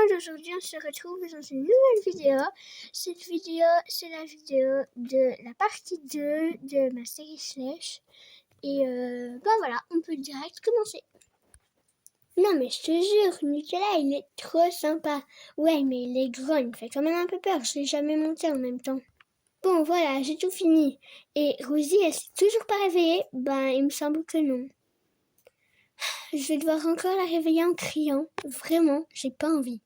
aujourd'hui on se retrouve dans une nouvelle vidéo. Cette vidéo, c'est la vidéo de la partie 2 de ma série Slash. Et voilà, on peut direct commencer. Non mais je te jure, Nutella il est trop sympa. Ouais mais il est grand, il me fait quand même un peu peur, je l'ai jamais monté en même temps. Bon voilà, j'ai tout fini. Et Rosie, elle s'est toujours pas réveillée? Ben il me semble que non. Je vais devoir encore la réveiller en criant. Vraiment, j'ai pas envie.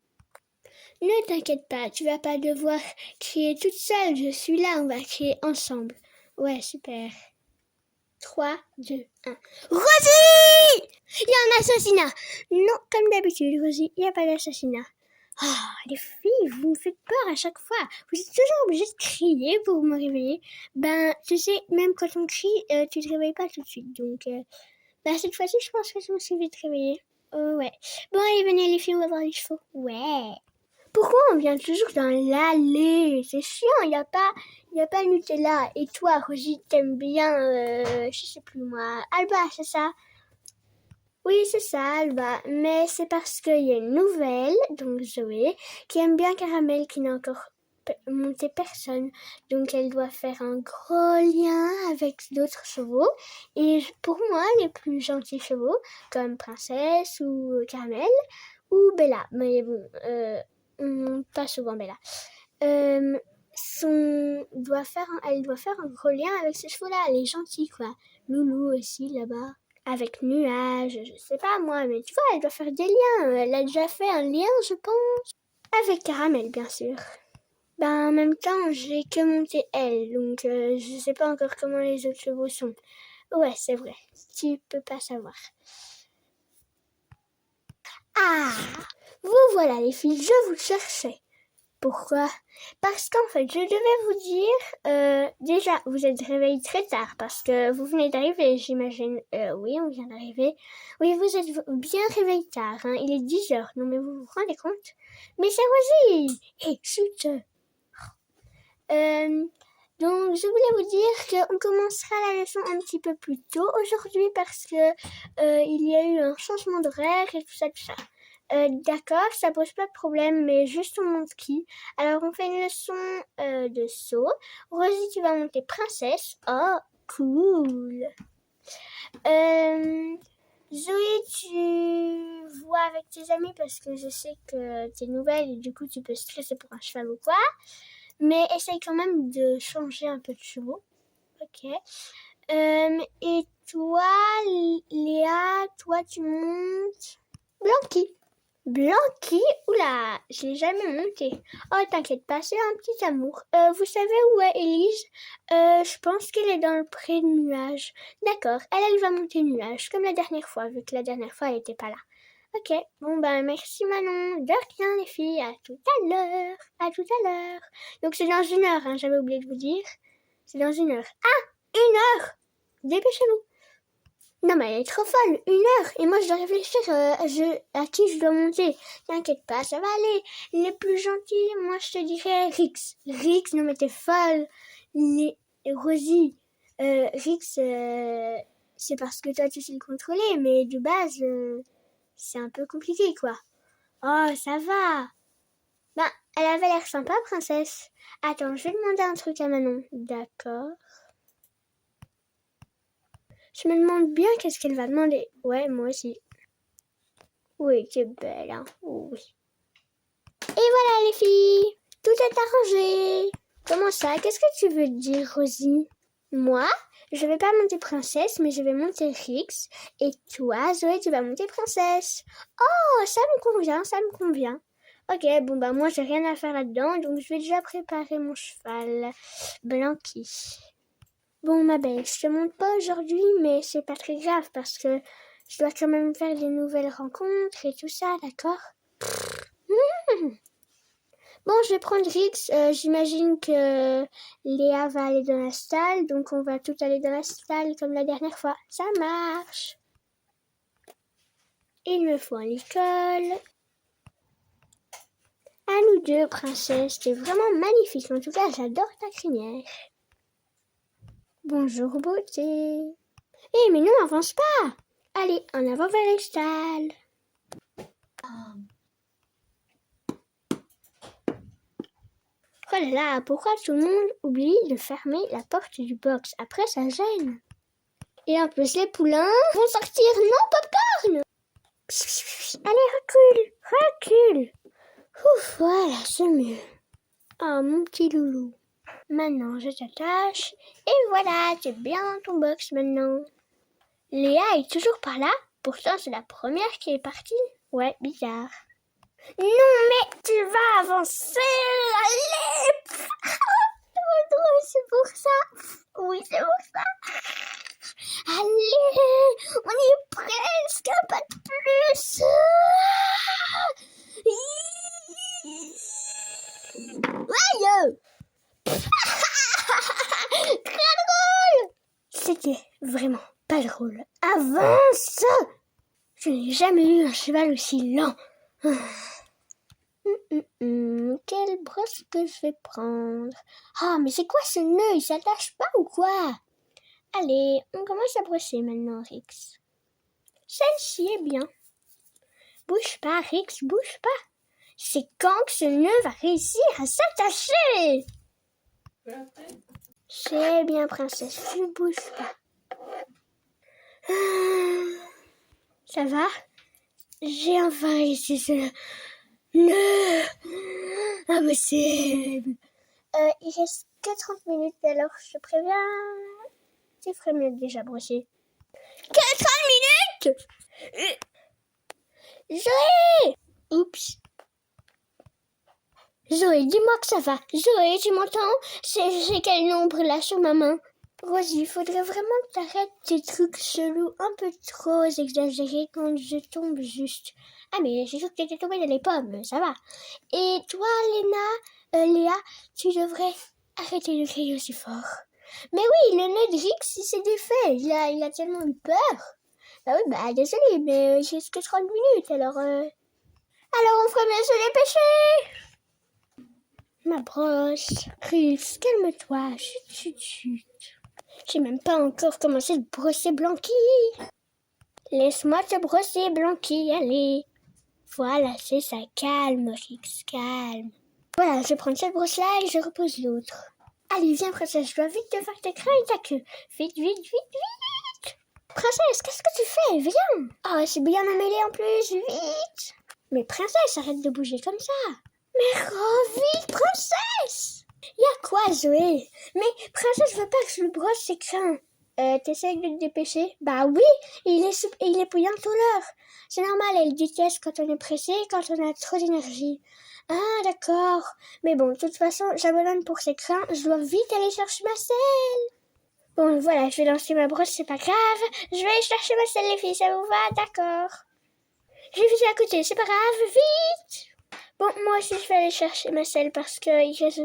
Ne t'inquiète pas, tu vas pas devoir crier toute seule. Je suis là, on va crier ensemble. Ouais, super. 3, 2, 1. Rosie! Il y a un assassinat! Non, comme d'habitude, Rosie, il n'y a pas d'assassinat. Ah, les filles, vous me faites peur à chaque fois. Vous êtes toujours obligées de crier pour me réveiller. Ben, tu sais, même quand on crie, tu te réveilles pas tout de suite. Donc, cette fois-ci, je pense que je me suis vite réveillée. Oh, ouais. Bon, allez, venez les filles, on va voir les chevaux. Ouais. Pourquoi on vient toujours dans l'allée? C'est chiant, il y a pas Nutella. Et toi, Rosie, t'aimes bien, je sais plus moi, Alba, c'est ça? Oui, c'est ça, Alba. Mais c'est parce qu'il y a une nouvelle, donc Zoé, qui aime bien Caramel, qui n'a encore monté personne. Donc elle doit faire un gros lien avec d'autres chevaux. Et pour moi, les plus gentils chevaux, comme Princesse ou Caramel, ou Bella. Mais bon, pas souvent Bella. Elle doit faire un gros lien avec ces chevaux-là, les gentils, quoi. Loulou aussi, là-bas. Avec Nuage, je sais pas moi, mais tu vois, elle doit faire des liens. Elle a déjà fait un lien, je pense. Avec Caramel, bien sûr. En même temps, j'ai que monté elle, donc je sais pas encore comment les autres chevaux sont. Ouais, c'est vrai, tu peux pas savoir. Ah! Vous voilà les filles, je vous cherchais. Pourquoi? Parce qu'en fait, je devais vous dire, déjà, vous êtes réveillés très tard parce que vous venez d'arriver, j'imagine. Oui, on vient d'arriver. Oui, vous êtes bien réveillés tard, hein. Il est 10h. Non, mais vous vous rendez compte? Mais c'est Rosie! Hé, chut! Donc, je voulais vous dire qu'on commencera la leçon un petit peu plus tôt aujourd'hui parce que il y a eu un changement d'horaire et tout ça, tout ça. D'accord, ça pose pas de problème, mais juste on monte qui? Alors, on fait une leçon de saut. Rosie, tu vas monter princesse. Oh, cool! Zoé, tu vois avec tes amis parce que je sais que t'es nouvelle et du coup, tu peux stresser pour un cheval ou quoi. Mais essaye quand même de changer un peu de chevaux. Ok. Et toi, Léa, toi, tu montes Blanqui. Blanqui? Oula, je l'ai jamais monté. Oh, t'inquiète pas, c'est un petit amour. Vous savez où est Élise? Je pense qu'elle est dans le pré de Nuage. D'accord, elle va monter Nuage, comme la dernière fois, vu que la dernière fois, elle était pas là. Ok, bon merci Manon. De rien les filles, à tout à l'heure. À tout à l'heure. Donc c'est dans 1 heure, hein, j'avais oublié de vous dire. C'est dans 1 heure. Ah, 1 heure! Dépêchez-vous. Non mais elle est trop folle, 1 heure. Et moi je dois réfléchir à qui je dois monter. T'inquiète pas, ça va aller. Les plus gentils, moi je te dirais Rix. Rix, non mais t'es folle. Rosie. Rix, c'est parce que toi tu sais le contrôler, mais de base... c'est un peu compliqué, quoi. Oh, ça va. Elle avait l'air sympa, princesse. Attends, je vais demander un truc à Manon. D'accord. Je me demande bien qu'est-ce qu'elle va demander. Ouais, moi aussi. Oui, t'es belle, hein. Oui. Et voilà, les filles. Tout est arrangé. Comment ça? Qu'est-ce que tu veux dire, Rosie? Moi, je vais pas monter princesse, mais je vais monter Rix. Et toi, Zoé, tu vas monter princesse. Oh, ça me convient, ça me convient. Ok, moi j'ai rien à faire là-dedans, donc je vais déjà préparer mon cheval, Blanqui. Bon, ma belle, je te monte pas aujourd'hui, mais c'est pas très grave parce que je dois quand même faire des nouvelles rencontres et tout ça, d'accord? Bon, je vais prendre Rix. J'imagine que Léa va aller dans la stalle, donc on va tout aller dans la stalle comme la dernière fois. Ça marche. Il me faut un école. À nous deux, princesse. T'es vraiment magnifique. En tout cas, j'adore ta crinière. Bonjour, beauté. Mais non, avance pas. Allez, en avant vers les stalles. Oh là là, pourquoi tout le monde oublie de fermer la porte du box? Après, ça gêne. Et en plus, les poulains vont sortir. Non, popcorn! Allez, recule. Ouf, voilà, c'est mieux. Oh, mon petit loulou. Maintenant, je t'attache. Et voilà, tu es bien dans ton box maintenant. Léa est toujours pas là. Pourtant, c'est la première qui est partie. Ouais, bizarre. Non, mais tu vas avancer. Allez. Trop drôle, c'est pour ça. Oui, c'est pour ça. Allez, on y est presque, un pas de plus. Aïe. Très drôle. C'était vraiment pas drôle. Avance. Je n'ai jamais eu un cheval aussi lent. Quelle brosse que je vais prendre? Ah, mais c'est quoi ce nœud? Il s'attache pas ou quoi? Allez, on commence à brosser maintenant, Rix. Celle-ci est bien. Bouge pas, Rix, bouge pas. C'est quand que ce nœud va réussir à s'attacher? C'est bien, princesse, tu bouges pas. Ça va? J'ai enfin réussi ce nœud. Impossible. Il reste que 30 minutes, alors je te préviens. Tu ferais mieux de déjà brosser. Que 30 minutes? Zoé! Oups. Zoé, dis-moi que ça va. Zoé, tu m'entends? J'ai quel nombre là sur ma main? Rosie, il faudrait vraiment que t'arrêtes tes trucs chelous un peu trop exagérés quand je tombe juste. Ah mais j'ai sûr que t'étais tombée dans les pommes, ça va. Et toi, Léa, tu devrais arrêter de crier aussi fort. Mais oui, le nœud de Rix, il s'est défait. Il a tellement eu peur. Bah oui, désolé, mais il reste que 30 minutes, alors on ferait mieux se dépêcher. Ma brosse. Rix, calme-toi. Chut. J'ai même pas encore commencé de brosser Blanqui. Laisse-moi te brosser, Blanqui, allez. Voilà, c'est ça, calme, Rix, calme. Voilà, je prends cette brosse-là et je repose l'autre. Allez, viens, princesse, je dois vite te faire tes crins et ta queue. Vite. Princesse, qu'est-ce que tu fais? Viens. Oh, c'est bien emmêlé en plus, vite. Mais princesse, arrête de bouger comme ça. Mais vite, princesse. Y'a quoi, Zoé? Mais princesse, je veux pas que je lui brosse ses crins. T'essayes de te dépêcher? Bah oui, il est bouillant tout l'heure. C'est normal, elle déteste quand on est pressé et quand on a trop d'énergie. Ah, d'accord. Mais bon, de toute façon, j'abandonne pour ses crins. Je dois vite aller chercher ma selle. Bon, voilà, je vais lancer ma brosse, c'est pas grave. Je vais aller chercher ma selle, les filles, ça vous va? D'accord. Je vais vite à côté, c'est pas grave, vite. Bon, moi aussi, je vais aller chercher ma selle parce que il reste...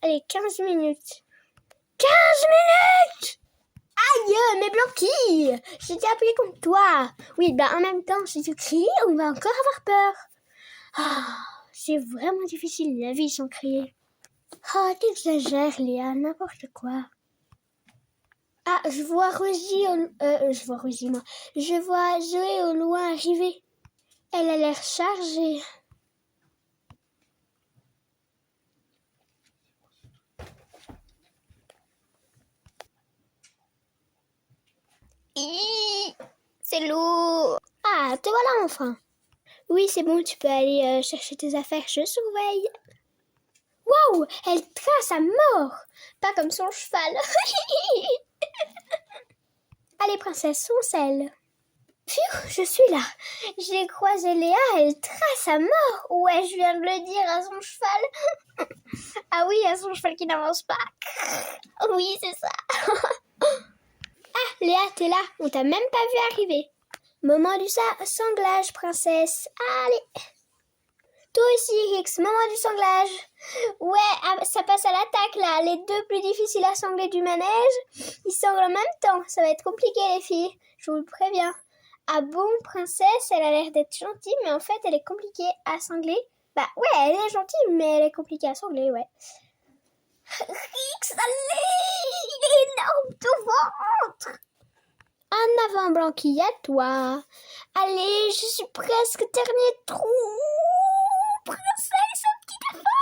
Allez, 15 minutes. 15 minutes! Aïe, mais Blanqui! J'étais appuyée contre toi. Oui, en même temps, si tu cries, on va encore avoir peur. Ah, c'est vraiment difficile, la vie sans crier. Ah, t'exagères, Léa, n'importe quoi. Ah, je vois Rosie, moi. Je vois Zoé au loin arriver. Elle a l'air chargée. C'est lourd. Ah, te voilà enfin. Oui, c'est bon, tu peux aller chercher tes affaires, je surveille. Waouh, elle trace à mort. Pas comme son cheval. Allez, princesse, on selle. Pfiou, je suis là. J'ai croisé Léa, elle trace à mort. Ouais, je viens de le dire à son cheval. Ah oui, à son cheval qui n'avance pas. Oui, c'est ça. Ah, Léa, t'es là. On t'a même pas vu arriver. Moment du sanglage, princesse. Allez. Toi aussi, Rix, moment du sanglage. Ouais, ça passe à l'attaque là. Les deux plus difficiles à sangler du manège, ils sanglent en même temps. Ça va être compliqué, les filles. Je vous le préviens. Ah bon, princesse, elle a l'air d'être gentille, mais en fait, elle est compliquée à sangler. Bah ouais, elle est gentille, mais elle est compliquée à sangler, ouais. Rix, allez! Il est énorme, tout ventre! En avant, Blanqui, à toi. Allez, je suis presque dernier trou. Princesse, un petit effort.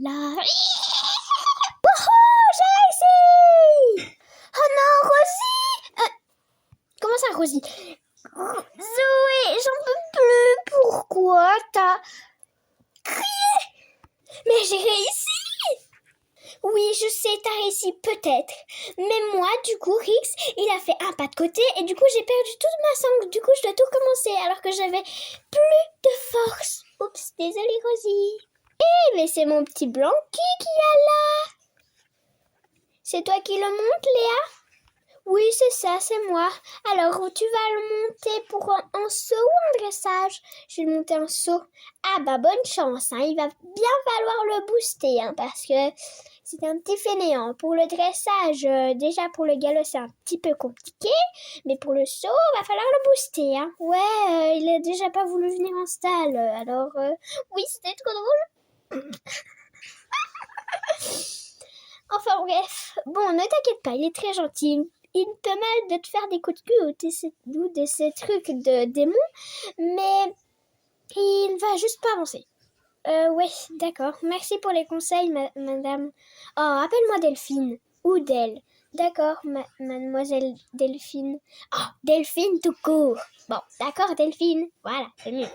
là. Oh, j'ai réussi! Oh non, Rosie! Comment ça, Rosie? Zoé, j'en peux plus. Pourquoi t'as crié? Mais j'ai réussi! Oui, je sais, t'as réussi peut-être. Mais moi, du coup, Rix, il a fait un pas de côté et du coup, j'ai perdu toute ma sangle. Du coup, je dois tout recommencer alors que j'avais plus de force. Oups, désolée, Rosie. Mais c'est mon petit Blanqui qui est là. C'est toi qui le montes, Léa? Oui, c'est ça, c'est moi. Alors, tu vas le monter pour un saut ou un dressage? Je vais le monter en saut. Ah bah, bonne chance, hein. Il va bien falloir le booster, hein, parce que c'est un petit fainéant. Pour le dressage, déjà pour le galop, c'est un petit peu compliqué. Mais pour le saut, il va falloir le booster, hein. Ouais, il a déjà pas voulu venir en stall. Alors, oui, c'était trop drôle. Enfin bref, bon, ne t'inquiète pas, il est très gentil. Il peut mal de te faire des coups de cul ou de ces trucs de démons, mais il va juste pas avancer. Ouais, d'accord. Merci pour les conseils, madame. Oh, appelle-moi Delphine. Ou Del. D'accord, mademoiselle Delphine. Oh, Delphine tout court. Bon, d'accord, Delphine. Voilà, c'est mieux.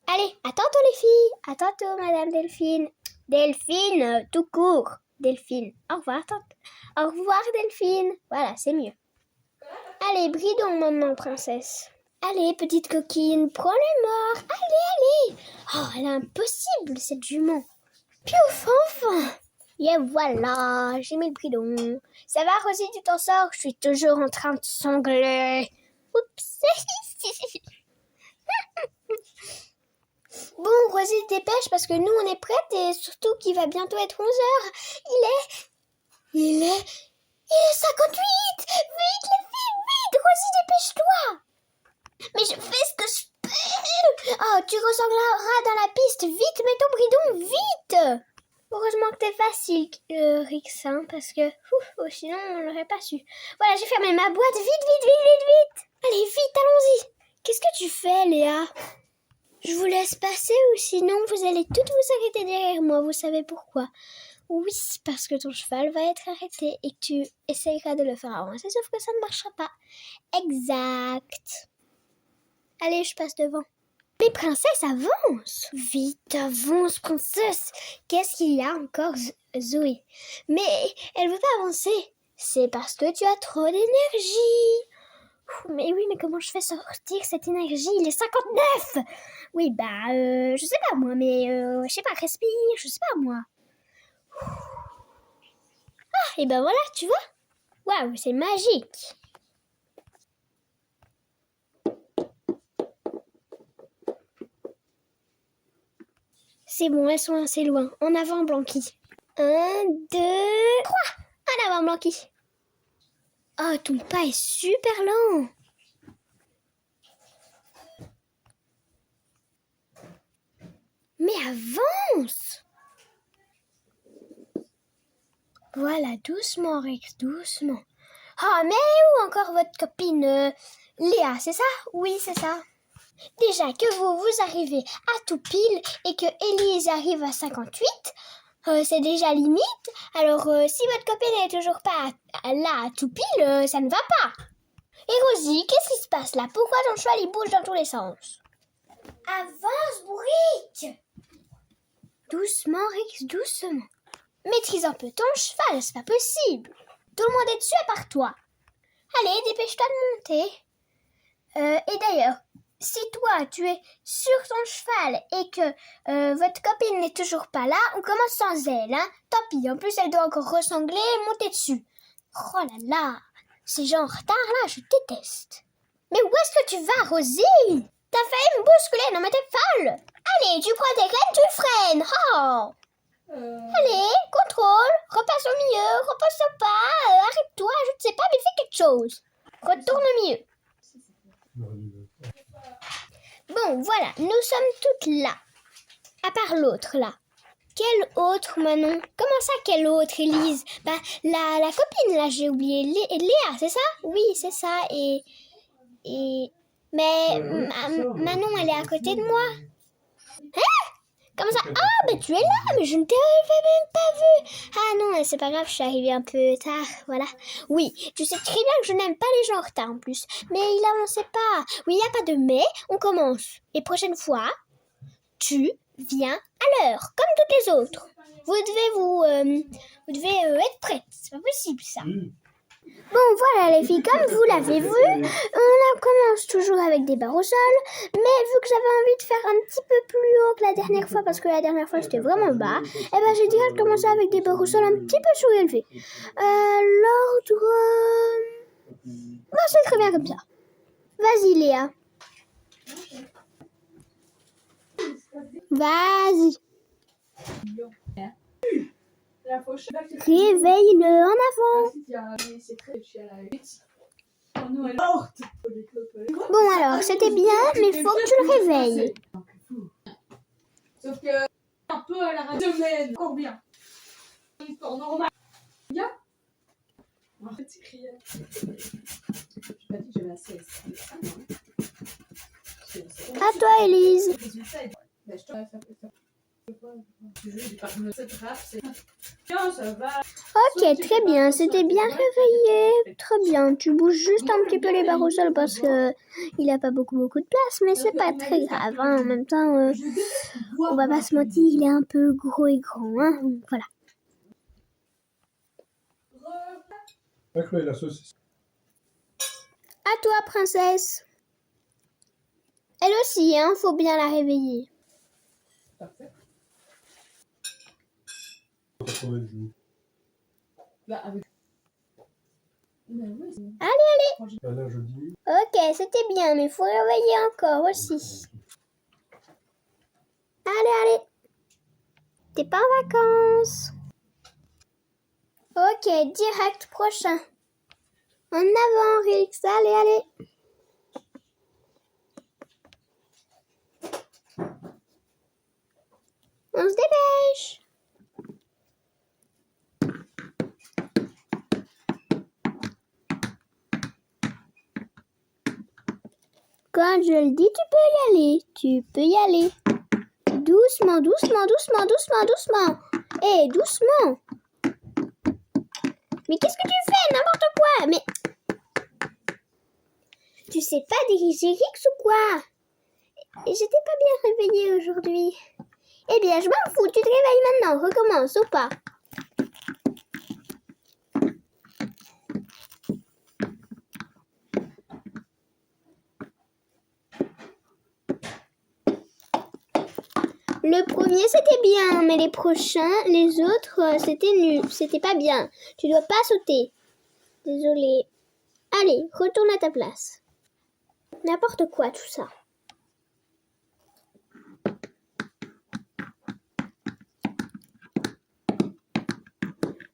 Allez, à tantôt les filles. À tantôt, madame Delphine. Delphine, tout court. Delphine. Au revoir, tante. Au revoir, Delphine. Voilà, c'est mieux. Allez, brille donc, maman, princesse. Allez, petite coquine, prends le mort. Allez, allez. Oh, elle est impossible, cette jument. Piouf, enfin. Et voilà, j'ai mis le bridon. Ça va, Rosie, tu t'en sors? Je suis toujours en train de sangler. Oups. Bon, Rosie, dépêche parce que nous, on est prête et surtout qu'il va bientôt être 11h. Il est 58. Vite, les filles, vite. Rosie, dépêche-toi. Mais je fais ce que je peux. Oh, tu ressembleras dans la piste. Vite, mets ton bridon, vite. Heureusement que t'es facile, Rix, hein, parce que sinon, on l'aurait pas su. Voilà, j'ai fermé ma boîte. Vite. Allez, vite, allons-y. Qu'est-ce que tu fais, Léa? Je vous laisse passer ou sinon vous allez toutes vous arrêter derrière moi. Vous savez pourquoi? Oui, parce que ton cheval va être arrêté et que tu essayeras de le faire avancer, sauf que ça ne marchera pas. Exact. Allez, je passe devant. Mais princesse, avance! Vite, avance, princesse! Qu'est-ce qu'il y a encore, Zoé? Mais elle veut pas avancer. C'est parce que tu as trop d'énergie. Mais oui, mais comment je fais sortir cette énergie? Il est 59! Oui, je sais pas moi, mais je sais pas, respire, je sais pas moi. Ah, et ben voilà, tu vois? Waouh, c'est magique! C'est bon, elles sont assez loin. En avant, Blanqui. 1, 2, 3! En avant, Blanqui. Oh, ton pas est super lent! Mais avance! Voilà, doucement, Rex, doucement. Ah, mais où encore votre copine Léa, c'est ça? Oui, c'est ça. Déjà que vous arrivez à tout pile et que Élise arrive à 58, c'est déjà limite. Alors, si votre copine n'est toujours pas là à tout pile, ça ne va pas. Et Rosie, qu'est-ce qui se passe là? Pourquoi ton cheval il bouge dans tous les sens? Avance, bourrique! Doucement, Rex, doucement. Maîtrise un peu ton cheval, c'est pas possible. Tout le monde est dessus à part toi. Allez, dépêche-toi de monter. Et d'ailleurs, si toi, tu es sur ton cheval et que votre copine n'est toujours pas là, on commence sans elle, hein. Tant pis, en plus, elle doit encore ressangler et monter dessus. Oh là là, ces gens en retard, là, je déteste. Mais où est-ce que tu vas, Rosie? T'as failli me bousculer, non mais t'es folle. Allez, tu prends tes rênes, tu freines. Oh. Allez, contrôle, repasse au milieu, repasse au pas, arrête-toi, je ne sais pas, mais fais quelque chose. Retourne au milieu. Bon, voilà, nous sommes toutes là. À part l'autre, là. Quelle autre, Manon? Comment ça, quelle autre, Élise? La copine, là, j'ai oublié. Léa, c'est ça? Oui, c'est ça, Mais Manon, elle est à côté de moi. Hein? Comment ça? Ah, bah tu es là, mais je ne t'avais même pas vu. Ah non, c'est pas grave, je suis arrivée un peu tard, voilà. Oui, tu sais très bien que je n'aime pas les gens en retard en plus. Mais il avançait pas. Oui, il n'y a pas de mais, on commence. Et prochaine fois, tu viens à l'heure, comme toutes les autres. Vous devez être prête. C'est pas possible ça. Bon, voilà les filles, comme vous l'avez vu, on commence toujours avec des barres au sol, mais vu que j'avais envie de faire un petit peu plus haut que la dernière fois, parce que la dernière fois c'était vraiment bas, et ben j'ai direct commencé avec des barres au sol un petit peu surélevées. L'ordre... c'est très bien comme ça. Vas-y Léa. Vas-y. Réveille-le en avant. Bon alors, c'était bien, mais il faut que tu le réveilles. Sauf que un peu à la semaine, encore bien. Une temps normal. Bien. En fait, c'est crié. Je pas dit que j'avais assez. À toi, Élise. Ok, très bien, c'était bien réveillé. Très bien, tu bouges juste un petit peu les barres au sol parce que il a pas beaucoup de place, mais c'est pas très grave. Hein. En même temps, on va pas se mentir, il est un peu gros et grand. Hein. Donc, voilà. La saucisse. À toi, princesse. Elle aussi, hein, faut bien la réveiller. Parfait. Allez. Là, je dis. Ok, c'était bien, mais faut réveiller encore aussi. Allez. T'es pas en vacances. Ok, direct prochain. En avant, Rix. Allez. On se dépêche. Quand je le dis, tu peux y aller. Doucement. Eh, doucement. Mais qu'est-ce que tu fais? N'importe quoi. Mais tu sais pas diriger Rix ou quoi? J'étais pas bien réveillée aujourd'hui. Eh bien, je m'en fous. Tu te réveilles maintenant. Recommence ou pas? Le premier, c'était bien, mais les prochains, les autres, c'était nul. C'était pas bien. Tu dois pas sauter. Désolée. Allez, retourne à ta place. N'importe quoi, tout ça.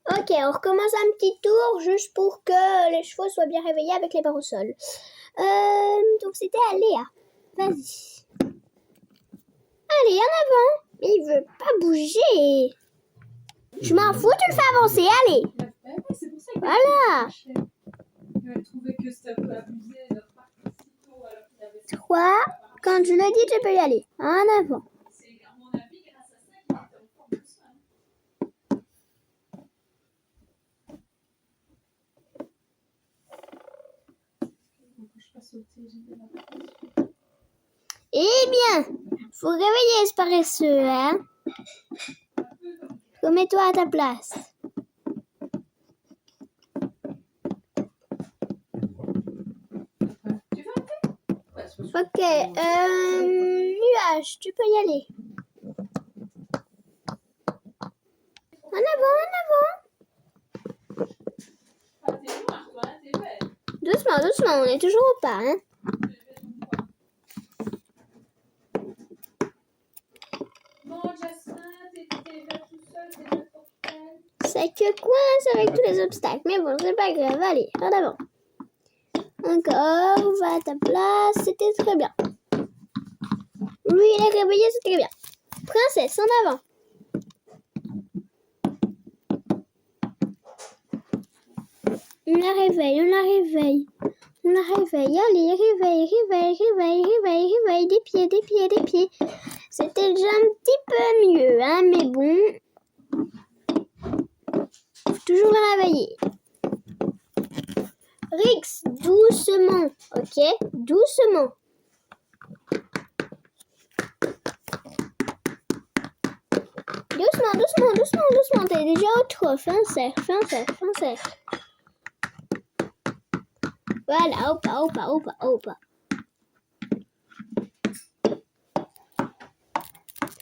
Ok, on recommence un petit tour juste pour que les chevaux soient bien réveillés avec les barres au sol. Donc c'était à Léa. Vas-y. Allez, en avant. Mais il veut pas bouger. Je m'en fous, tu le fais avancer. Allez. Voilà. 3. Quand je le dis, tu peux y aller. En avant. Eh bien, faut réveiller ce paresseux, hein. Remets-toi à ta place. Ok, nuage, tu peux y aller. En avant. Doucement, on est toujours au pas, hein. C'est que coince avec tous les obstacles. Mais bon, c'est pas grave. Allez, en avant. Encore, va à ta place. C'était très bien. Oui, il est réveillé, c'est très bien. Princesse, en avant. On la réveille. On la réveille. Allez, réveille, réveille, réveille, réveille, réveille. Des pieds, des pieds, des pieds. C'était déjà un petit peu mieux, hein, mais bon. Faut toujours la réveiller. Rix, doucement, ok? Doucement. Doucement, doucement, doucement, doucement. T'es déjà au trop. Fais un cercle, fais un cercle, fais un cercle. Voilà, hop, hop, hop, hop.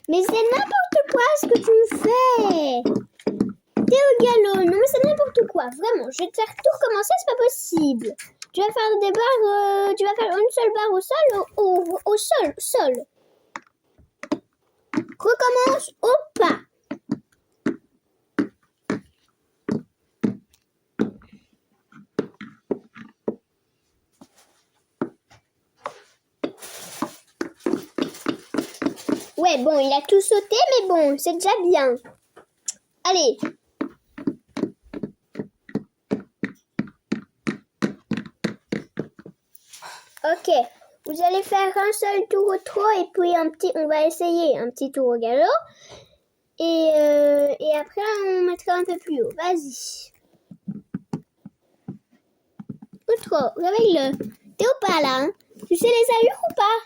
Mais c'est n'importe quoi ce que tu fais. T'es au galop. Non mais c'est n'importe quoi. Vraiment, je vais te faire tout recommencer, c'est pas possible. Tu vas faire des barres, tu vas faire une seule barre au sol, au sol. Recommence au pas. Ouais, bon, il a tout sauté, mais bon, c'est déjà bien. Allez. Ok, vous allez faire un seul tour au trot et puis on va essayer un petit tour au galop. Et après, on mettra un peu plus haut. Vas-y. Au trot, réveille-le. T'es au pas là, hein? Tu sais les allures ou pas?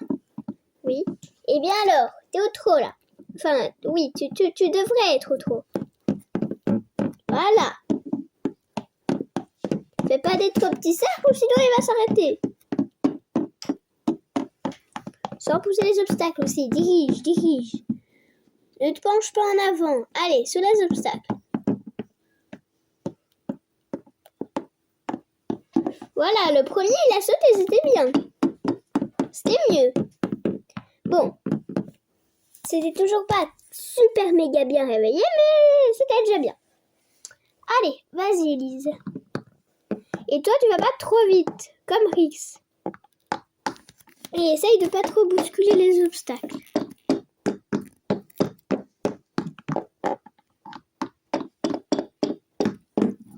Oui. Eh bien alors, t'es au trot là. Enfin, oui, tu devrais être au trot. Voilà. Fais pas des trop petits cercles, sinon il va s'arrêter. Sans pousser les obstacles aussi. Dirige, dirige. Ne te penche pas en avant. Allez, sous les obstacles. Voilà, le premier, il a sauté, c'était bien. C'était mieux. Bon. C'était toujours pas super méga bien réveillé, mais c'était déjà bien. Allez, vas-y, Elise. Et toi, tu vas pas trop vite, comme Rix. Et essaye de pas trop bousculer les obstacles.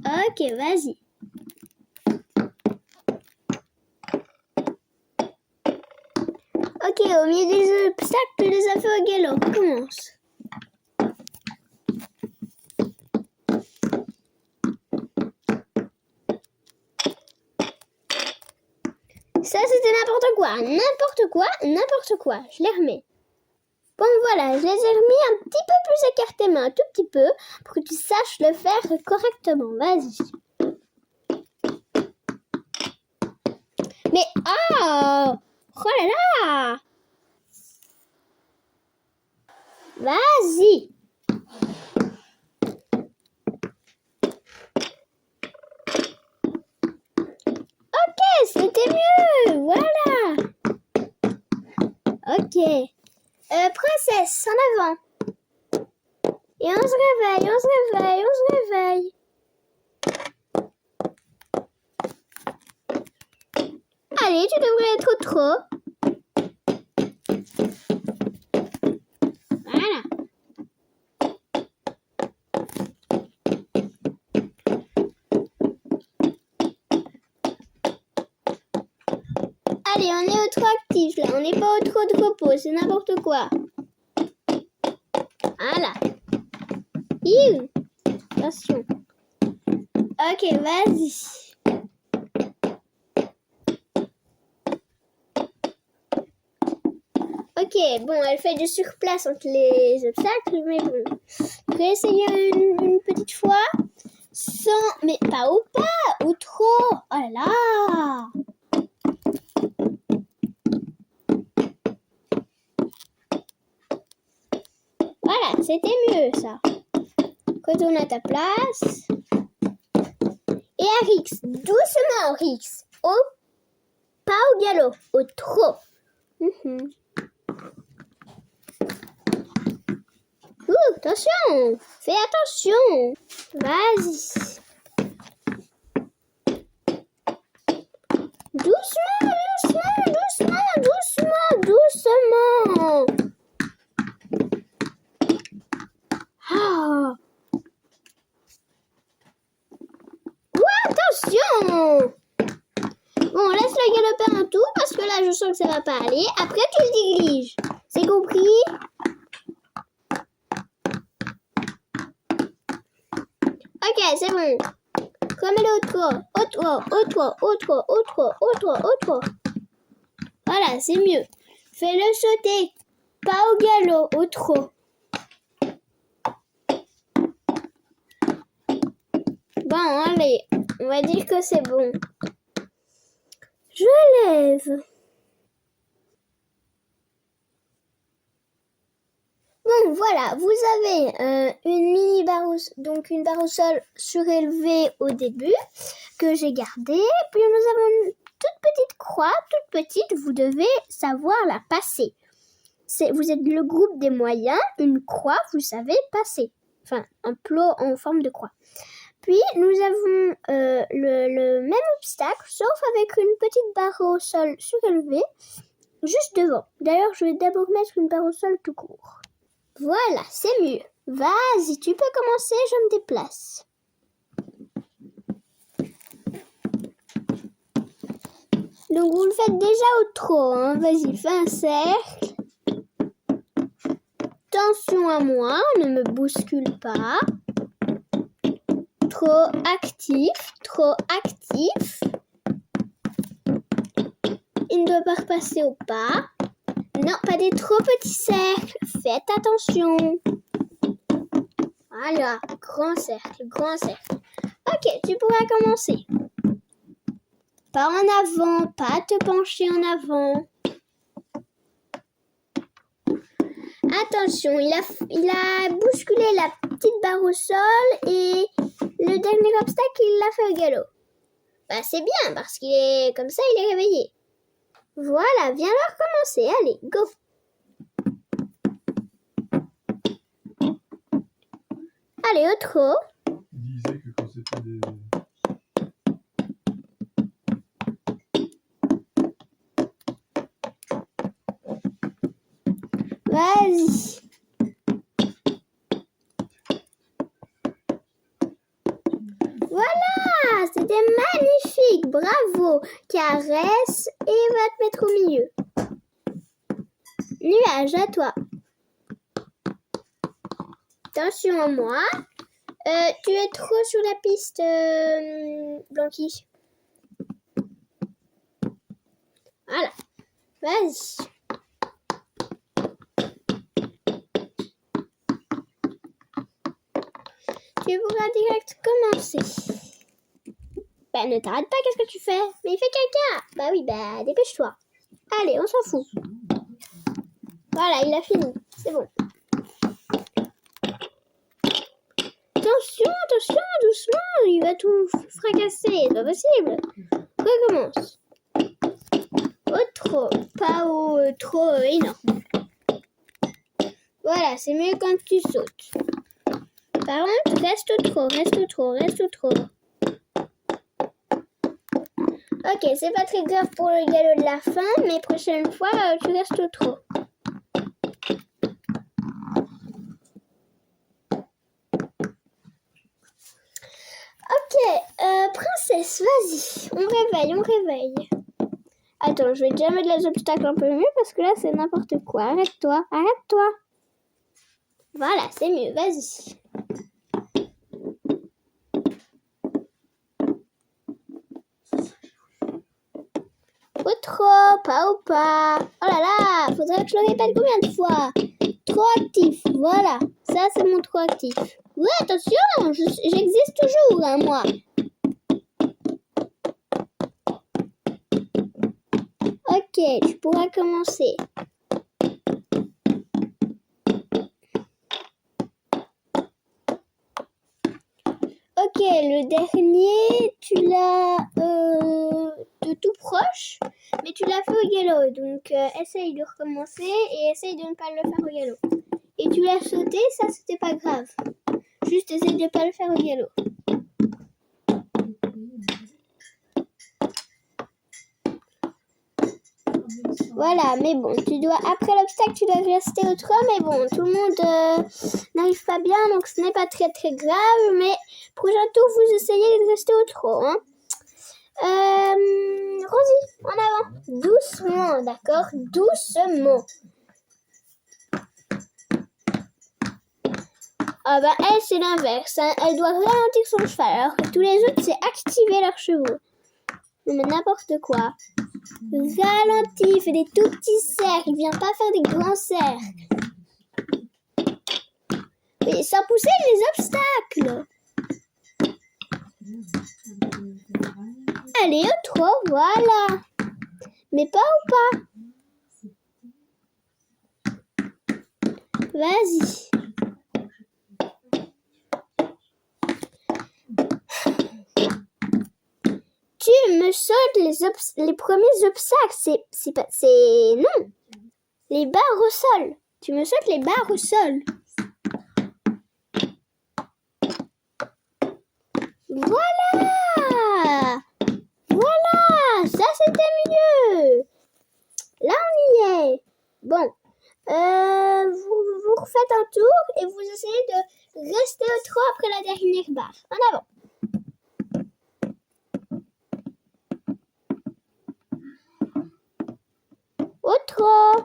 Ok, vas-y. Ok, au milieu des obstacles, tu les as fait au galop. Commence. Ça, c'était n'importe quoi. N'importe quoi, n'importe quoi. Je les remets. Bon, voilà, je les ai remis un petit peu plus écartés, mais un tout petit peu, pour que tu saches le faire correctement. Vas-y. Mais, oh là là. Vas-y. Ok, c'était mieux. Voilà. Ok. Princesse, en avant. Et on se réveille, on se réveille, on se réveille. Allez, tu devrais être au trot. Voilà. Allez, on est au trot actif là. On n'est pas au trot de repos, c'est n'importe quoi. Voilà. Iou. Attention. Ok, vas-y. Ok, bon, elle fait du surplace entre les obstacles, mais bon. Je vais essayer une petite fois. Sans... Mais pas au pas, au trot. Oh là là. Voilà, c'était mieux ça. Retourne à ta place. Et à Rix, doucement Rix. Pas au galop, au trot. Attention, fais attention. Vas-y. Doucement, doucement, doucement, doucement, doucement. Ah. Oh, attention. Bon, laisse sens que ça va pas aller, après tu le diriges. C'est compris? Ok, c'est bon. Remets-le au trot. Voilà, c'est mieux. Fais-le sauter. Pas au galop, au trot. Bon, allez. On va dire que c'est bon. Je lève. Bon, voilà, vous avez une mini barre donc une barre au sol surélevée au début que j'ai gardée. Puis nous avons une toute petite croix, toute petite. Vous devez savoir la passer. Vous êtes le groupe des moyens. Une croix, vous savez passer. Enfin, un plot en forme de croix. Puis nous avons le même obstacle, sauf avec une petite barre au sol surélevée, juste devant. D'ailleurs, je vais d'abord mettre une barre au sol tout court. Voilà, c'est mieux. Vas-y, tu peux commencer, je me déplace. Donc, vous le faites déjà au trot. Hein. Vas-y, fais un cercle. Attention à moi, ne me bouscule pas. Trop actif, trop actif. Il ne doit pas repasser au pas. Non, pas des trop petits cercles. Faites attention. Voilà, grand cercle, grand cercle. Ok, tu pourras commencer. Pas en avant, pas te pencher en avant. Attention, il a bousculé la petite barre au sol et le dernier obstacle, il l'a fait au galop. Bah, c'est bien parce qu'il est comme ça, il est réveillé. Voilà, viens leur commencer. Allez, go. Allez, au trot. Il disait que quand c'était des... Vas-y. Voilà, c'était magnifique. Bravo. Caresse et va te mettre au milieu. Nuage, à toi. Attention à moi. Tu es trop sur la piste, Blanqui. Voilà. Vas-y. Tu pourras direct commencer. Bah, ne t'arrête pas, qu'est-ce que tu fais? Mais il fait caca. Bah oui, bah, dépêche-toi. Allez, on s'en fout. Voilà, il a fini. C'est bon. Attention, attention, doucement. Il va tout fracasser. C'est pas possible. Recommence. Au trot. Pas au trop énorme. Voilà, c'est mieux quand tu sautes. Par contre, reste au trot, reste au trot, reste au trot. Ok, c'est pas très grave pour le galop de la fin, mais prochaine fois, tu restes au trot. Ok, princesse, vas-y. On réveille. Attends, je vais déjà mettre les obstacles un peu mieux parce que là, c'est n'importe quoi. Arrête-toi. Voilà, c'est mieux, vas-y. Au trot, pas au pas. Oh là là, faudrait que je le répète combien de fois? Trop actif, voilà. Ça, c'est mon trop actif. Oui, attention, j'existe toujours, hein, moi. Ok, tu pourras commencer. Ok, le dernier, tu l'as de tout proche, mais tu l'as fait au galop. Donc, essaye de recommencer et essaye de ne pas le faire au galop. Et tu l'as sauté, ça, c'était pas grave. Juste essaye de ne pas le faire au galop. Voilà, mais bon, après l'obstacle, tu dois rester au trot, mais bon, tout le monde n'arrive pas bien, donc ce n'est pas très très grave, mais prochain tour, vous essayez de rester au trot, hein. Rosie, en avant. Doucement, d'accord? Doucement. Ah bah elle, c'est l'inverse. Hein. Elle doit ralentir son cheval, alors que tous les autres, c'est activer leurs chevaux. Mais n'importe quoi. Ralentis, fais des tout petits cercles. Viens pas faire des grands cercles. Mais sans pousser les obstacles. Allez, au trot, voilà. Mais pas au pas. Vas-y. Tu me sautes les premiers obstacles. C'est non. Les barres au sol. Tu me sautes les barres au sol. Voilà. Voilà. Ça, c'était mieux. Là, on y est. Bon. Vous refaites un tour et vous essayez de rester au trot après la dernière barre. En avant. Au trot.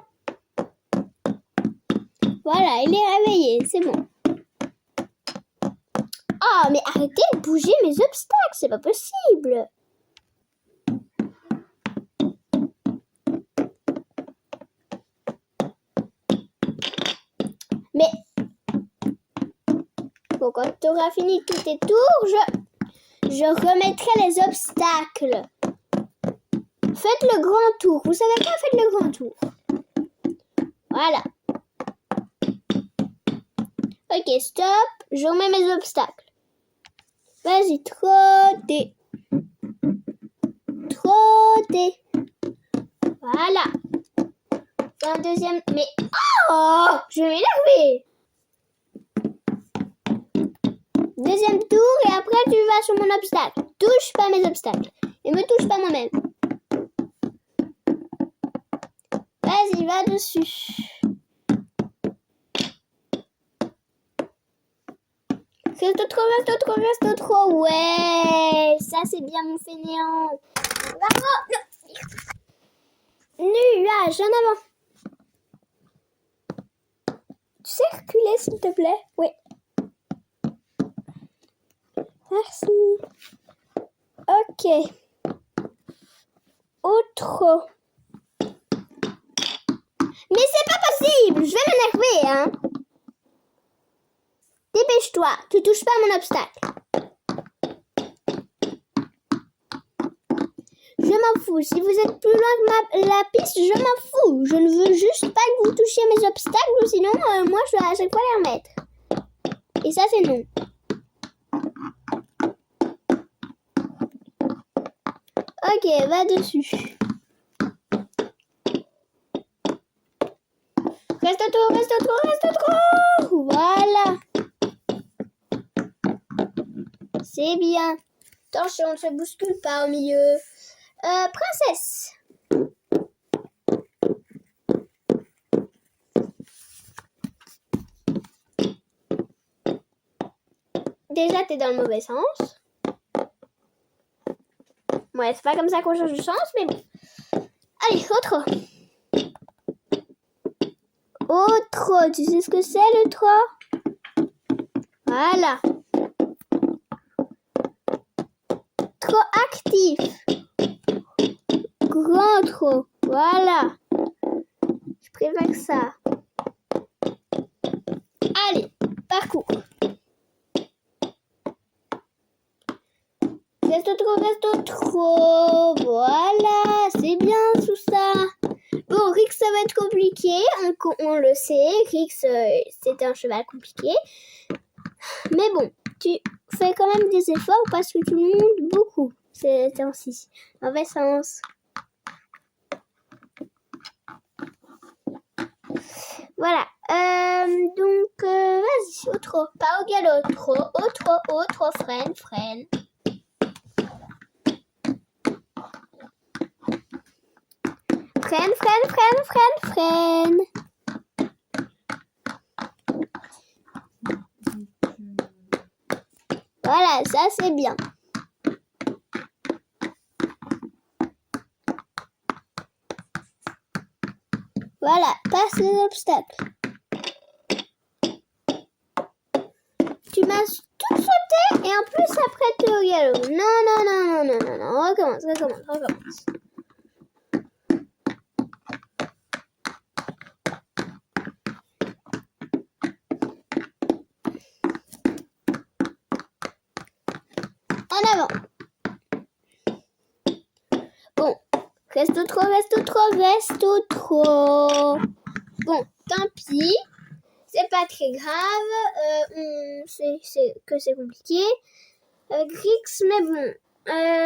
Voilà, il est réveillé, c'est bon. Ah, mais arrêtez de bouger mes obstacles, c'est pas possible. Mais bon, quand tu auras fini tous tes tours, je remettrai les obstacles. Faites le grand tour. Vous savez quoi? Faites le grand tour. Voilà. Ok, stop. Je remets mes obstacles. Vas-y, trottez. Trottez. Voilà. Fais un deuxième. Mais oh, je vais m'énerver. Deuxième tour et après tu vas sur mon obstacle. Touche pas mes obstacles. Et me touche pas moi-même. Vas-y, va dessus. Reste trop. Ouais, ça c'est bien mon fainéant. Bravo. Nuage, en avant. Tu sais reculer s'il te plaît? Oui. Merci. Ok. Au trot. Mais c'est pas possible. Je vais m'énerver, hein. Dépêche-toi. Tu touches pas à mon obstacle. Je m'en fous. Si vous êtes plus loin que la piste, je m'en fous. Je ne veux juste pas que vous touchiez mes obstacles ou sinon, moi, je dois à chaque fois les remettre. Et ça, c'est non. Ok, va dessus. Reste trop. Voilà. C'est bien. Attention, on ne se bouscule pas au milieu. Princesse. Déjà, t'es dans le mauvais sens. Ouais, c'est pas comme ça qu'on change de sens, mais bon. Allez, au trot. Au trot, tu sais ce que c'est le trot? Voilà. Trot actif. Grand trot. Voilà. Je préfère ça. Allez, parcours. Reste trop. Voilà, c'est bien tout ça. Bon, Rix, ça va être compliqué. On le sait. Rix, c'est un cheval compliqué. Mais bon, tu fais quand même des efforts parce que tu montes beaucoup ces temps-ci. Mauvais sens. Voilà. Donc, vas-y, au trot. Pas au galop. Au trot. Freine. Freine. Voilà, ça c'est bien. Voilà, passe les obstacles. Tu m'as tout sauté et en plus après tu es au galop. Non. Recommence. En avant. Bon, reste trop. Bon, tant pis. C'est pas très grave. On sait que c'est compliqué. Grix, mais bon.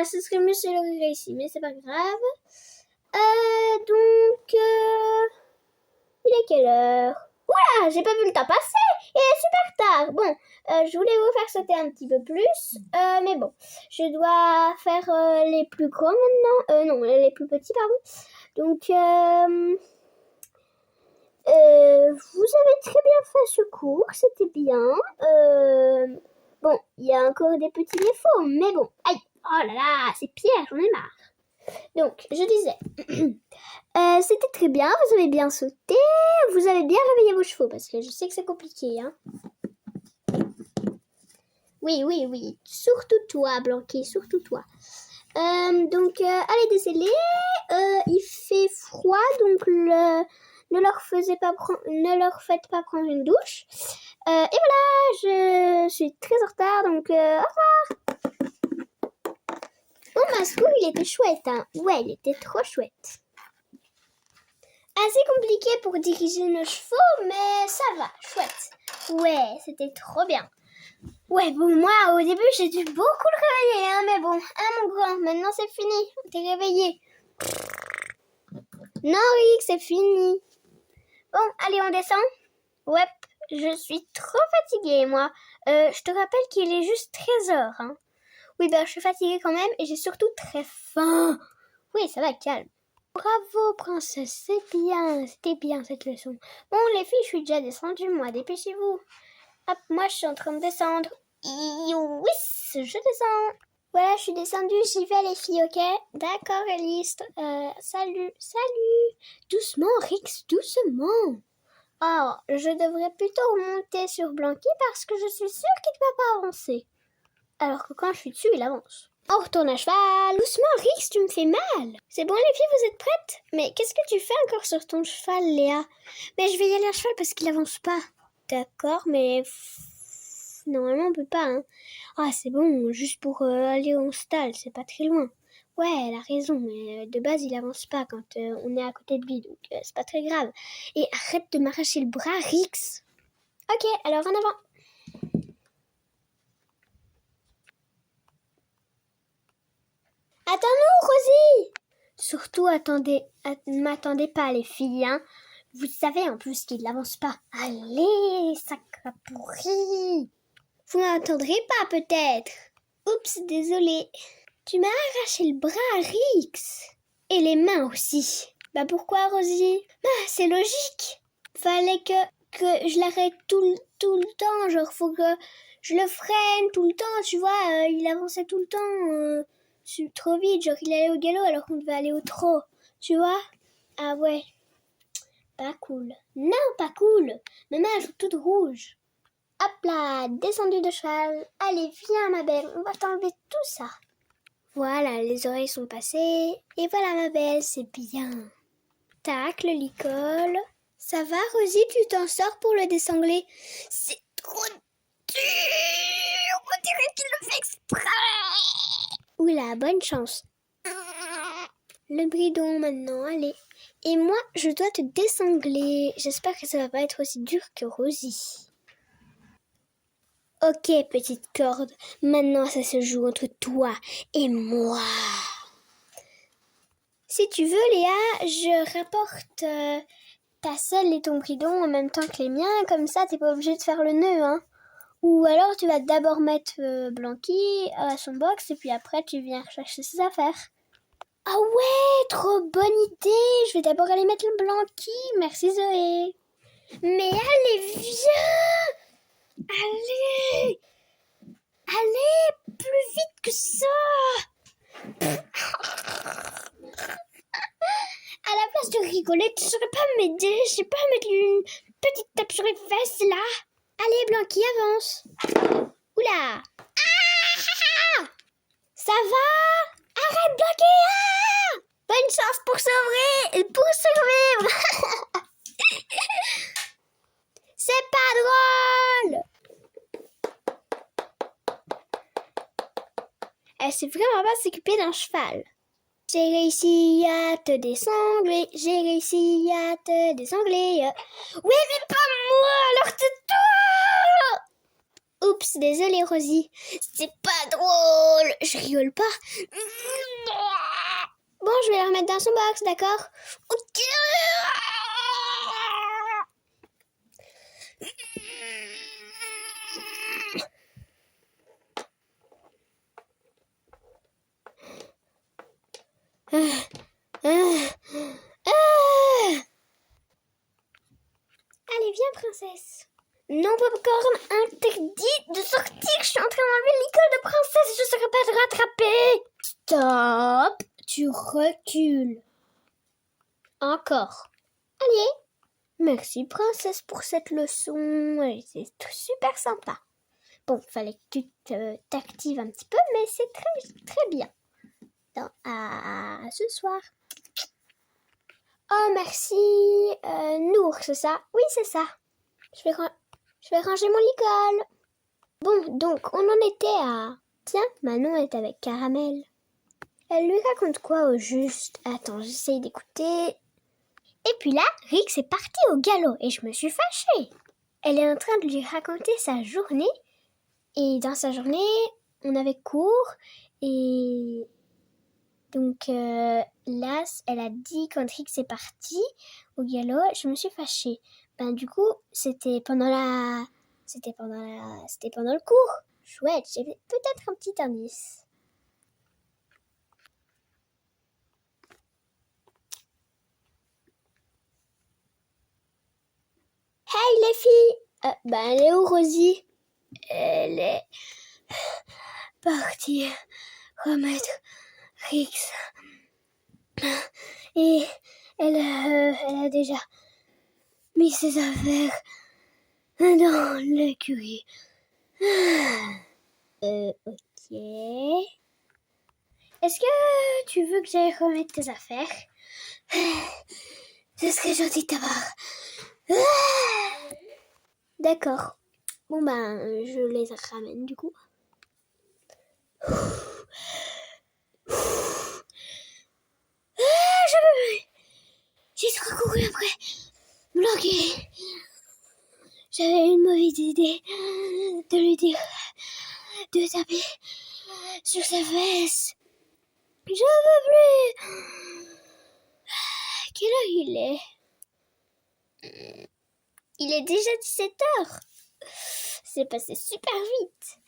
Ce serait mieux si j'aurais réussi, mais c'est pas grave. Donc, il est quelle heure? Oula, j'ai pas vu le temps passer. Il est super tard. Bon, je voulais vous faire sauter un petit peu plus. Mais bon, je dois faire les plus grands maintenant. Non, les plus petits, pardon. Donc, vous avez très bien fait ce cours. C'était bien. Bon, il y a encore des petits défauts, mais bon. Aïe, oh là là, c'est Pierre, j'en ai marre. Donc, je disais, c'était très bien, vous avez bien sauté, vous avez bien réveillé vos chevaux, parce que je sais que c'est compliqué, hein. Oui, surtout toi, Blanqui, surtout toi. Donc, allez, descendez, il fait froid, donc ne leur faites pas prendre une douche. Et voilà, je suis très en retard, donc au revoir. Bon, Mascou, il était chouette, hein. Ouais, il était trop chouette. Assez compliqué pour diriger nos chevaux, mais ça va, chouette. Ouais, c'était trop bien. Ouais, bon, moi, au début, j'ai dû beaucoup le réveiller, hein, mais bon, hein, mon grand, maintenant c'est fini, t'es réveillé. Non, Rick, c'est fini. Bon, allez, on descend. Ouais, je suis trop fatiguée, moi. Je te rappelle qu'il est juste 13h, hein. Oui, je suis fatiguée quand même et j'ai surtout très faim. Oui, ça va, calme. Bravo, princesse, c'était bien cette leçon. Bon, les filles, je suis déjà descendue, moi, dépêchez-vous. Hop, moi, je suis en train de descendre. Oui, je descends. Voilà, je suis descendue, j'y vais, les filles, ok? D'accord, Alice. Salut. Doucement, Rix, doucement. Oh, je devrais plutôt monter sur Blanqui parce que je suis sûre qu'il ne va pas avancer. Alors que quand je suis dessus, il avance. On retourne à cheval. Doucement, Rix, tu me fais mal. C'est bon, les filles, vous êtes prêtes? Mais qu'est-ce que tu fais encore sur ton cheval, Léa? Mais je vais y aller à cheval parce qu'il avance pas. D'accord, mais normalement, on peut pas, hein. Ah, c'est bon, juste pour aller au stall, c'est pas très loin. Ouais, elle a raison, mais de base, il avance pas quand on est à côté de lui, donc c'est pas très grave. Et arrête de m'arracher le bras, Rix. Ok, alors en avant. Attends-nous, Rosie! Surtout, m'attendez pas, les filles, hein. Vous savez en plus qu'il n'avance pas. Allez, sacre pourri! Vous n'entendrez pas, peut-être. Oups, désolée. Tu m'as arraché le bras, Rix. Et les mains aussi. Bah pourquoi, Rosie? C'est logique. Fallait que je l'arrête tout le temps. Genre, faut que je le freine tout le temps, tu vois. Il avançait tout le temps. Trop vite, genre il allait au galop alors qu'on devait aller au trot, tu vois? Ah ouais, pas cool. Non, pas cool. Ma main est toute rouge. Hop là, descendue de cheval. Allez, viens ma belle, on va t'enlever tout ça. Voilà, les oreilles sont passées. Et voilà ma belle, c'est bien. Tac, le licol. Ça va, Rosie, tu t'en sors pour le dessangler? C'est trop dur. On dirait qu'il le fait exprès. Oula, bonne chance. Le bridon maintenant, allez. Et moi, je dois te désangler. J'espère que ça va pas être aussi dur que Rosie. Ok, petite corde. Maintenant, ça se joue entre toi et moi. Si tu veux, Léa, je rapporte ta selle et ton bridon en même temps que les miens. Comme ça, t'es pas obligée de faire le nœud, hein. Ou alors, tu vas d'abord mettre Blanqui à son box et puis après, tu viens chercher ses affaires. Ah ouais, trop bonne idée. Je vais d'abord aller mettre le Blanqui. Merci Zoé. Mais allez, viens. Allez, plus vite que ça. À la place de rigoler, tu saurais pas m'aider? Je sais pas mettre une petite tape sur les fesses là. Allez, Blanqui, avance. Oula. Ah! Ça va? Arrête, Blanqui. Ah! Bonne chance pour survivre. C'est pas drôle. Elle sait vraiment pas s'occuper d'un cheval. J'ai réussi à te désangler, j'ai réussi à te désangler. Oui, mais pas moi, alors c'est toi! Oups, désolée Rosie, c'est pas drôle, je rigole pas. Bon, je vais la remettre dans son box, d'accord? Ok. Allez, viens, princesse. Non, Popcorn, interdit de sortir. Je suis en train d'enlever l'école de princesse. Je ne saurais pas te rattraper. Stop. Tu recules. Encore. Allez. Merci, princesse, pour cette leçon. C'est super sympa. Bon, fallait que tu t'actives un petit peu, mais c'est très bien. À ce soir. Oh, merci. Nour, c'est ça? Oui, c'est ça. Je vais ranger mon licol. Bon, donc, on en était à... Tiens, Manon est avec Caramel. Elle lui raconte quoi au juste? Attends, j'essaye d'écouter. Et puis là, Rix est parti au galop et je me suis fâchée. Elle est en train de lui raconter sa journée. Et dans sa journée, on avait cours. Et donc là, elle a dit quand Rix est parti au galop, je me suis fâchée. Ben du coup, c'était pendant le cours. Chouette, j'ai peut-être un petit indice. Hey les filles, ben elle est où Rosie? Elle est partie remettre Rix. Et elle a déjà mis ses affaires dans l'écurie. Ok. Est-ce que tu veux que j'aille remettre tes affaires? Ce serait gentil de ta part. D'accord. Bon ben, je les ramène du coup. Je peux plus. J'ai trop couru après. Bloqué. J'avais une mauvaise idée de lui dire de taper sur sa fesse. Je veux plus. Quelle heure il est? Il est déjà 17h. C'est passé super vite.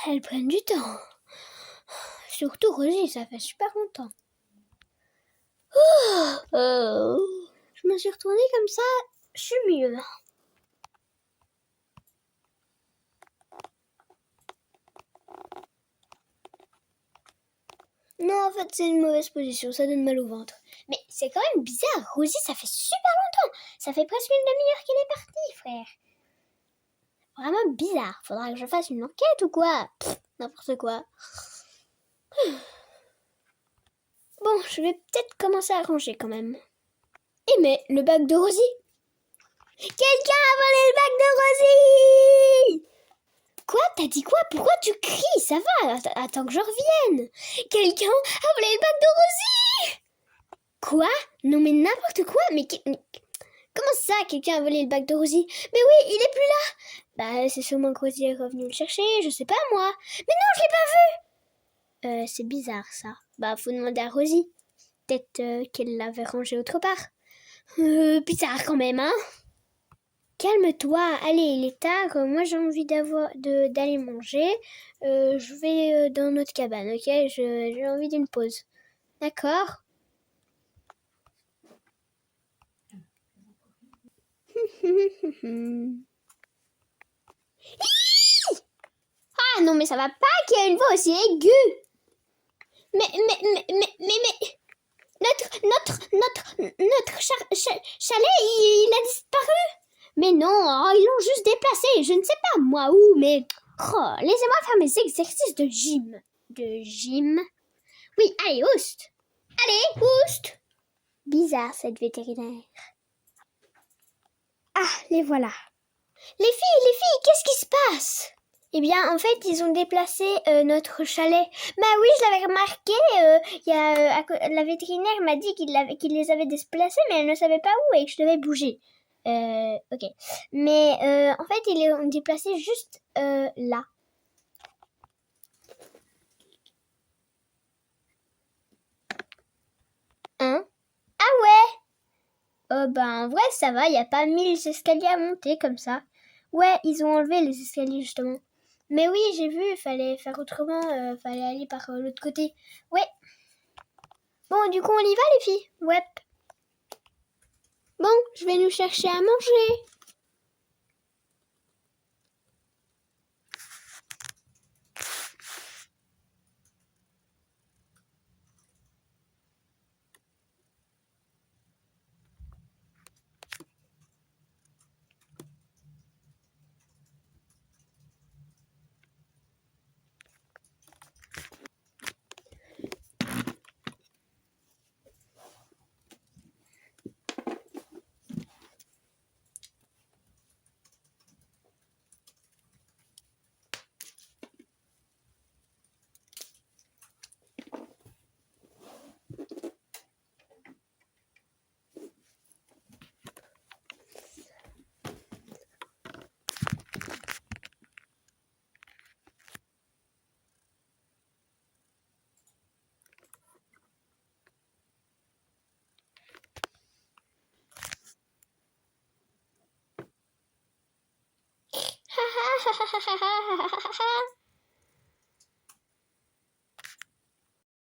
Elles prennent du temps. Surtout Roger, ça fait super longtemps. Je me suis retournée comme ça, je suis mieux. Non, en fait, c'est une mauvaise position, ça donne mal au ventre. Mais c'est quand même bizarre, Rosie, ça fait super longtemps. Ça fait presque une demi-heure qu'elle est partie, frère. Vraiment bizarre. Faudra que je fasse une enquête ou quoi? N'importe quoi. Bon, je vais peut-être commencer à ranger quand même. Eh mais, le bac de Rosie! Quelqu'un a volé le bac de Rosie! Quoi? T'as dit quoi? Pourquoi tu cries? Ça va, attends que je revienne. Quelqu'un a volé le bac de Rosie! Quoi? Non mais n'importe quoi, mais comment ça, quelqu'un a volé le bac de Rosie? Mais oui, il est plus là! Bah, c'est sûrement que Rosie est revenue le chercher, je sais pas moi. Mais non, je l'ai pas vu! C'est bizarre ça. Bah, faut demander à Rosie. Peut-être qu'elle l'avait rangé autre part. Bizarre quand même, hein? Calme-toi, allez, il est tard, moi j'ai envie d'aller manger. Je vais dans notre cabane, ok? J'ai envie d'une pause. D'accord? Ah, Ah non, mais ça va pas qu'il y ait une voix aussi aiguë. Mais, notre chalet, il a disparu. Mais non, oh, ils l'ont juste déplacé. Je ne sais pas moi où, mais oh, laissez-moi faire mes exercices de gym. De gym? Oui, allez, oust. Allez, oust. Bizarre, cette vétérinaire. Ah, les voilà. Les filles, qu'est-ce qui se passe? Eh bien, en fait, ils ont déplacé notre chalet. Bah oui, je l'avais remarqué. La vétérinaire m'a dit qu'il les avait déplacés, mais elle ne savait pas où et que je devais bouger. Ok. Mais en fait, ils les ont déplacés juste là. Hein? Ah ouais? Ben, en vrai, ça va. Il n'y a pas 1000 escaliers à monter comme ça. Ouais, ils ont enlevé les escaliers, justement. Mais oui, j'ai vu, il fallait faire autrement, fallait aller par l'autre côté. Ouais. Bon, du coup, on y va, les filles? Ouais. Bon, je vais nous chercher à manger. Ha ha ha ha ha ha ha ha ha.